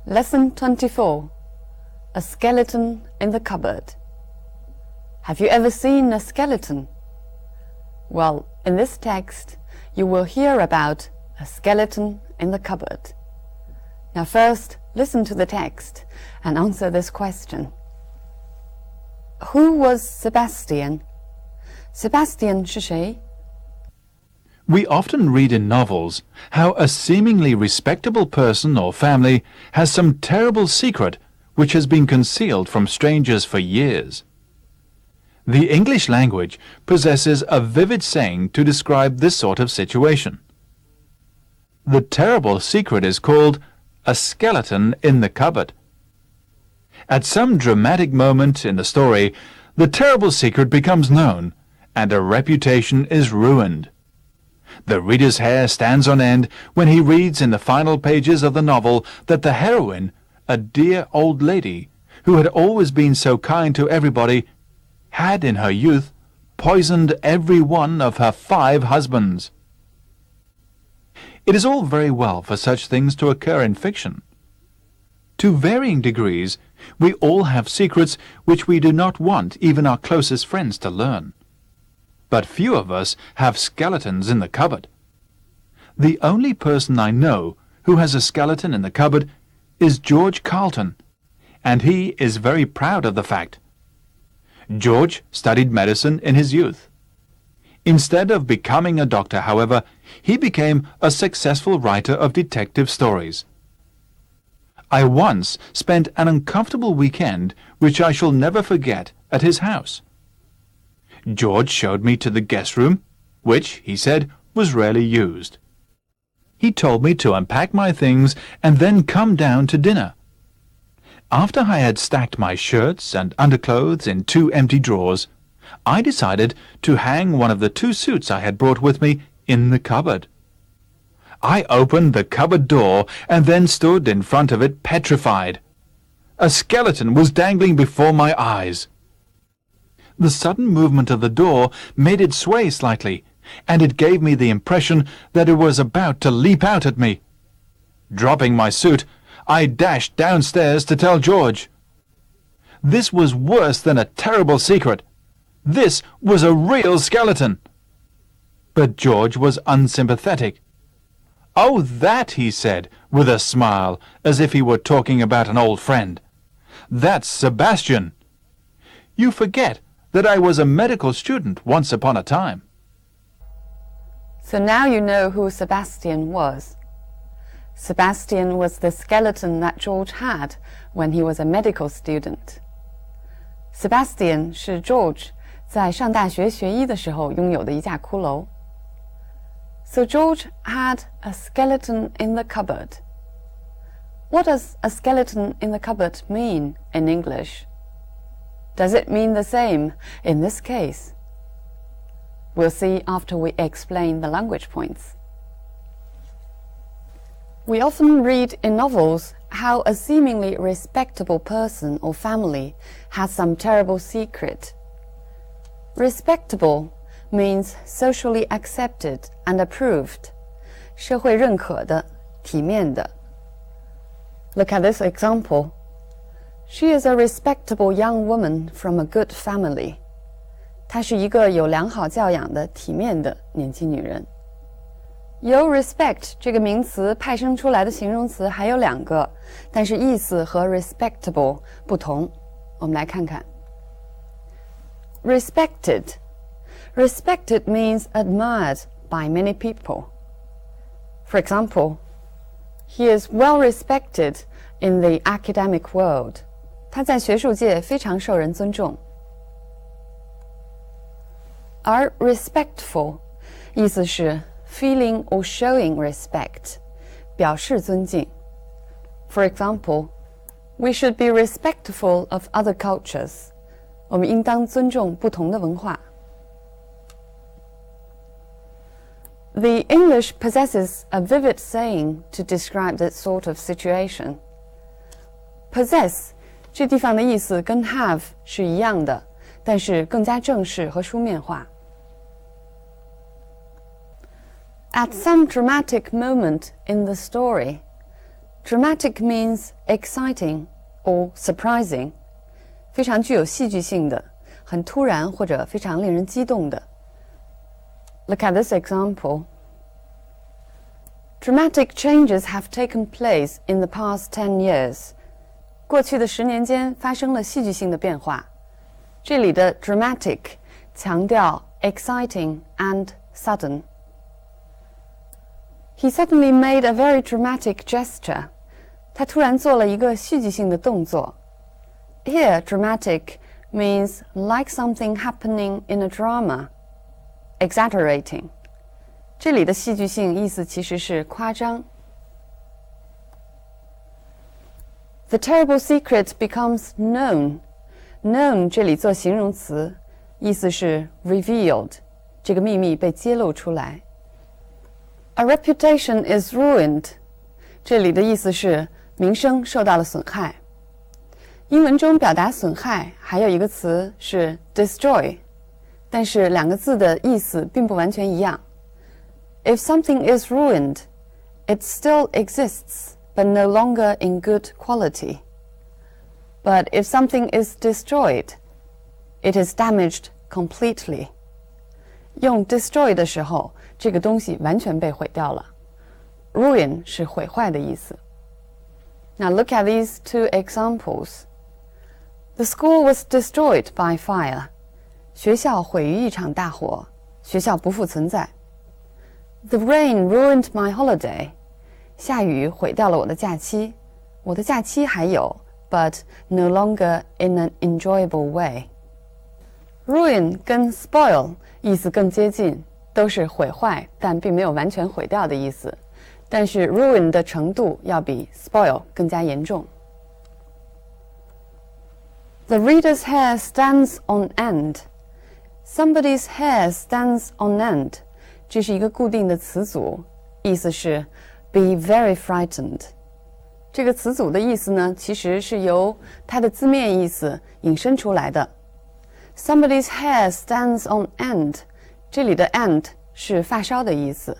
Lesson 24. A skeleton in the cupboard. Have you ever seen a skeleton? Well, in this text, you will hear about a skeleton in the cupboard. Now first, listen to the text and answer this question. Who was Sebastian? Sebastian 是谁? We often read in novels how a seemingly respectable person or family has some terrible secret which has been concealed from strangers for years. The English language possesses a vivid saying to describe this sort of situation. The terrible secret is called a skeleton in the cupboard. At some dramatic moment in the story, the terrible secret becomes known, and a reputation is ruined. The reader's hair stands on end when he reads in the final pages of the novel that the heroine, a dear old lady, who had always been so kind to everybody, had in her youth poisoned every one of her 5 husbands. It is all very well for such things to occur in fiction. To varying degrees, we all have secrets which we do not want even our closest friends to learn. But few of us have skeletons in the cupboard. The only person I know who has a skeleton in the cupboard is George Carlton, and he is very proud of the fact. George studied medicine in his youth. Instead of becoming a doctor, however, he became a successful writer of detective stories. I once spent an uncomfortable weekend which I shall never forget at his house. George showed me to the guest room, which, he said, was rarely used. He told me to unpack my things and then come down to dinner. After I had stacked my shirts and underclothes in 2 empty drawers, I decided to hang one of the 2 suits I had brought with me in the cupboard. I opened the cupboard door and then stood in front of it petrified. A skeleton was dangling before my eyes. The sudden movement of the door made it sway slightly, and it gave me the impression that it was about to leap out at me. Dropping my suit, I dashed downstairs to tell George. This was worse than a terrible secret. This was a real skeleton. But George was unsympathetic. "Oh, that," he said, with a smile, as if he were talking about an old friend. "That's Sebastian. You forget that I was a medical student once upon a time." So now you know who Sebastian was. Sebastian was the skeleton that George had when he was a medical student. Sebastian 是 George 在上大学学医的时候拥有的一架骷髅。So George had a skeleton in the cupboard. What does a skeleton in the cupboard mean in English? Does it mean the same in this case? We'll see after we explain the language points. We often read in novels how a seemingly respectable person or family has some terrible secret. Respectable means socially accepted and approved, 社会认可的，体面的。Look at this example. She is a respectable young woman from a good family. 她是一个有良好教养的体面的年轻女人。由 respect 这个名词派生出来的形容词还有2个，但是意思和 respectable 不同。我们来看看。Respected. Respected means admired by many people. For example, he is well respected in the academic world. 他在学术界非常受人尊重。而 respectful 意思是 feeling or showing respect, 表示尊敬。For example, we should be respectful of other cultures. 我们应当尊重不同的文化。The English possesses a vivid saying to describe that sort of situation. Possess 这地方的意思跟 have 是一样的，但是更加正式和书面化。At some dramatic moment in the story, Dramatic means exciting or surprising， 非常具有戏剧性的，很突然或者非常令人激动的。Look at this example. Dramatic changes have taken place in the past 10 years. 过去的10年间发生了戏剧性的变化。这里的 dramatic 强调 exciting and sudden. He suddenly made a very dramatic gesture. 他突然做了一个戏剧性的动作。Here, dramatic means like something happening in a drama, exaggerating. 这里的戏剧性意思其实是夸张。The terrible secret becomes known. Known 这里做形容词，意思是 revealed， 这个秘密被揭露出来。A reputation is ruined. 这里的意思是名声受到了损害。英文中表达损害还有一个词是 destroy， 但是两个字的意思并不完全一样。If something is ruined, it still exists, but no longer in good quality. But if something is destroyed, it is damaged completely. 用 destroy 的时候，这个东西完全被毁掉了。Ruin 是毁坏的意思。Now look at these two examples. The school was destroyed by fire. 学校毁于一场大火，学校不复存在。The rain ruined my holiday. 下雨毁掉了我的假期，我的假期还有 but no longer in an enjoyable way. Ruin 跟 spoil 意思更接近，都是毁坏，但并没有完全毁掉的意思。但是 ruin 的程度要比 spoil 更加严重。The reader's hair stands on end. Somebody's hair stands on end. 这是一个固定的词组，意思是 be very frightened. 这个词组的意思呢，其实是由它的字面意思引申出来的。Somebody's hair stands on end. 这里的 end 是发梢的意思，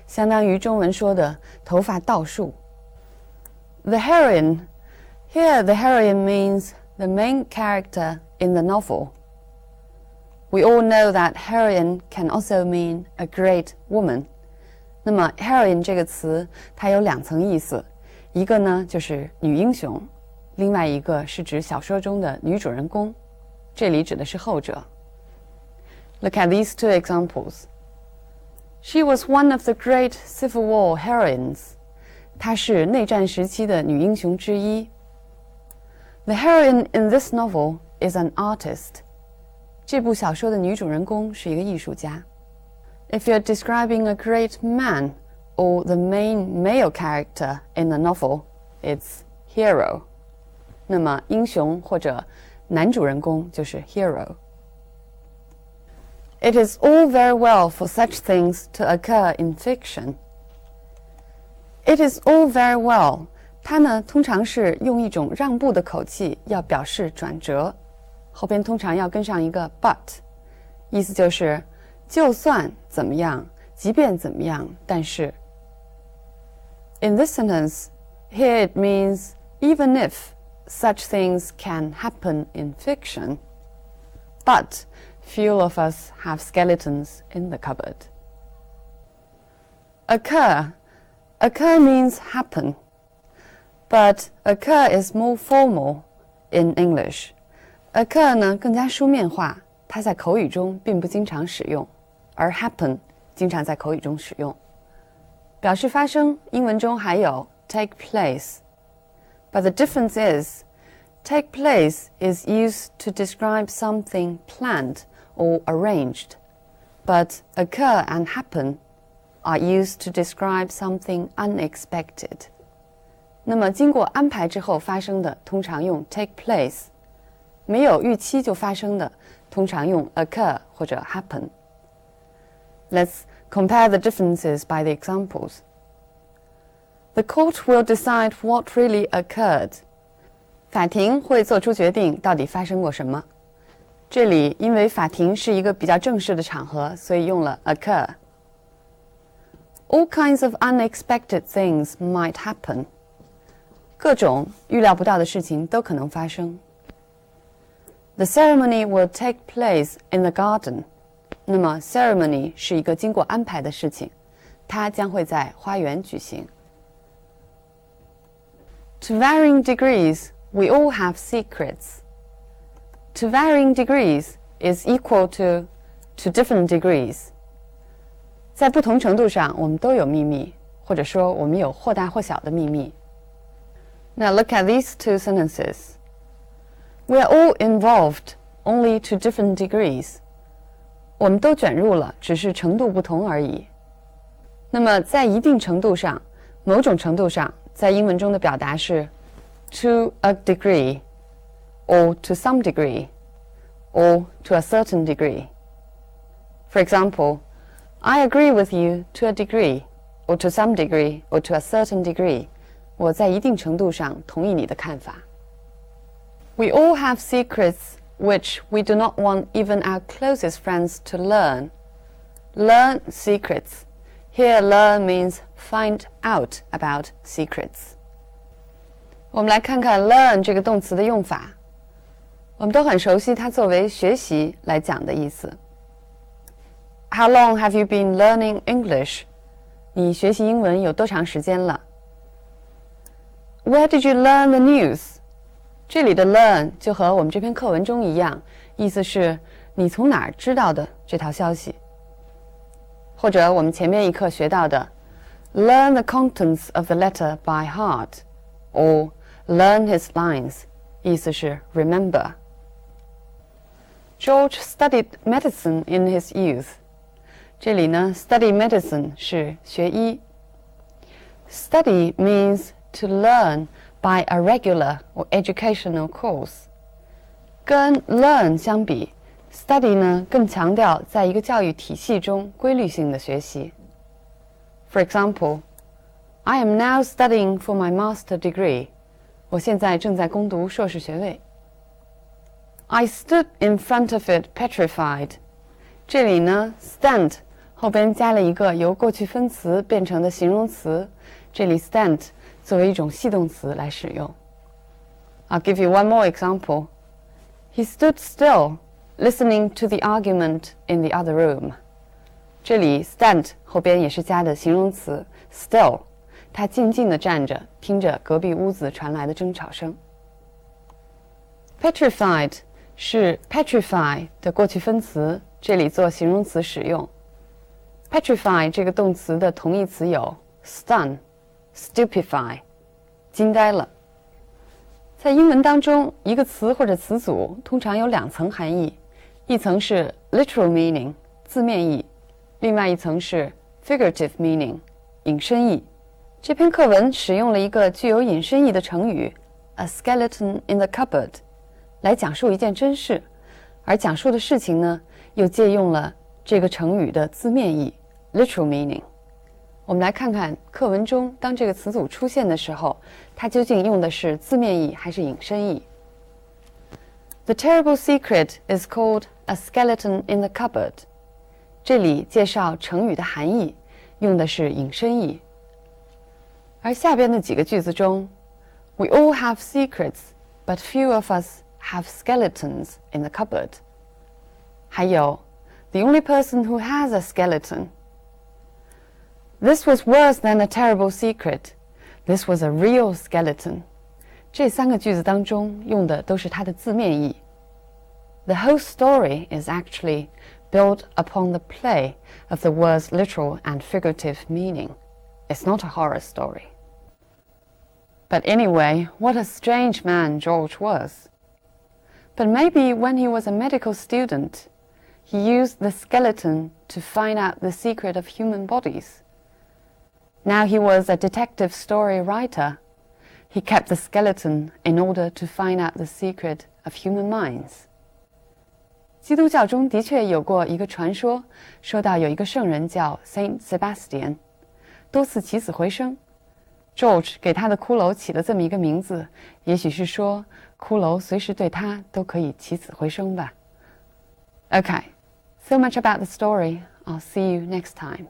相当于中文说的头发倒竖。The heroine. Here the heroine means the main character in the novel. We all know that heroine can also mean a great woman. 那么 heroine 这个词它有两层意思，一个呢就是女英雄，另外一个是指小说中的女主人公，这里指的是后者。Look at these two examples. She was one of the great Civil War heroines. 她是内战时期的女英雄之一。The heroine in this novel is an artist. 这部小说的女主人公是一个艺术家。If you're describing a great man or the main male character in the novel, it's hero. 那么英雄或者男主人公就是 hero. It is all very well for such things to occur in fiction. It is all very well. 它呢通常是用一种让步的口气要表示转折，后边通常要跟上一个 but， 意思就是就算怎么样，即便怎么样，但是。In this sentence, here it means even if such things can happen in fiction, but few of us have skeletons in the cupboard. Occur. Occur means happen, but occur is more formal in English. Occur 呢更加书面化，它在口语中并不经常使用，而 happen 经常在口语中使用。表示发生，英文中还有 take place. But the difference is, take place is used to describe something planned or arranged, but occur and happen are used to describe something unexpected. 那么经过安排之后发生的通常用 take place， 没有预期就发生的通常用 occur 或者 happen. Let's compare the differences by the examples. The court will decide what really occurred. 法庭会做出决定到底发生过什么。这里因为法庭是一个比较正式的场合，所以用了 occur. All kinds of unexpected things might happen. 各种预料不到的事情都可能发生。The ceremony will take place in the garden. 那么 ceremony 是一个经过安排的事情，它将会在花园举行。To varying degrees, we all have secrets. To varying degrees is equal to different degrees. 在不同程度上，我们都有秘密，或者说我们有或大或小的秘密。Now look at these two sentences. We are all involved, only to different degrees. 我们都卷入了，只是程度不同而已。那么在一定程度上，某种程度上，在英文中的表达是 to a degree, or to some degree, or to a certain degree. For example, I agree with you to a degree, or to some degree, or to a certain degree. 我在一定程度上同意你的看法。We all have secrets which we do not want even our closest friends to learn. Learn secrets. Here, learn means find out about secrets. 我们来看看 learn 这个动词的用法。我们都很熟悉它作为学习来讲的意思。How long have you been learning English? 你学习英文有多长时间了？ Where did you learn the news? 这里的 learn 就和我们这篇课文中一样，意思是你从哪儿知道的这条消息。或者我们前面一课学到的 learn the contents of the letter by heart, or learn his lines, 意思是 remember. George studied medicine in his youth. 这里呢 study medicine 是学医。Study means to learn by a regular or educational course. 跟 learn 相比 study 呢更强调在一个教育体系中规律性的学习。For example, I am now studying for my master degree. 我现在正在攻读硕士学位。I stood in front of it petrified. 这里呢 stand 后边加了一个由过去分词变成的形容词，这里 stand 作为一种系动词来使用。I'll give you one more example. He stood still, listening to the argument in the other room. 这里 stand 后边也是加的形容词 still， 他静静地站着，听着隔壁屋子传来的争吵声。Petrified 是 petrify 的过去分词，这里做形容词使用。Petrify 这个动词的同义词有 stun、stupefy， 惊呆了。在英文当中，一个词或者词组通常有两层含义，一层是 literal meaning 字面意，另外一层是 figurative meaning 引申义。这篇课文使用了一个具有引申义的成语 a skeleton in the cupboard 来讲述一件真事，而讲述的事情呢，又借用了这个成语的字面意 literal meaning。我们来看看课文中当这个词组出现的时候，它究竟用的是字面意还是引申义。The terrible secret is called a skeleton in the cupboard。这里介绍成语的含义，用的是引申义。而下边的几个句子中 ，We all have secrets, but few of us have skeletons in the cupboard。还有 The only person who has a skeleton。This was worse than a terrible secret. This was a real skeleton. 这三个句子当中用的都是它的字面意。The whole story is actually built upon the play of the words literal and figurative meaning. It's not a horror story. But anyway, what a strange man George was. But maybe when he was a medical student, he used the skeleton to find out the secret of human bodies.Now he was a detective story writer. He kept the skeleton in order to find out the secret of human minds. 基督教中的确有过一个传说，说到有一个圣人叫 Saint Sebastian， 多次起死回生。George 给他的骷髅起了这么一个名字，也许是说骷髅随时对他都可以起死回生吧。Okay, so much about the story. I'll see you next time.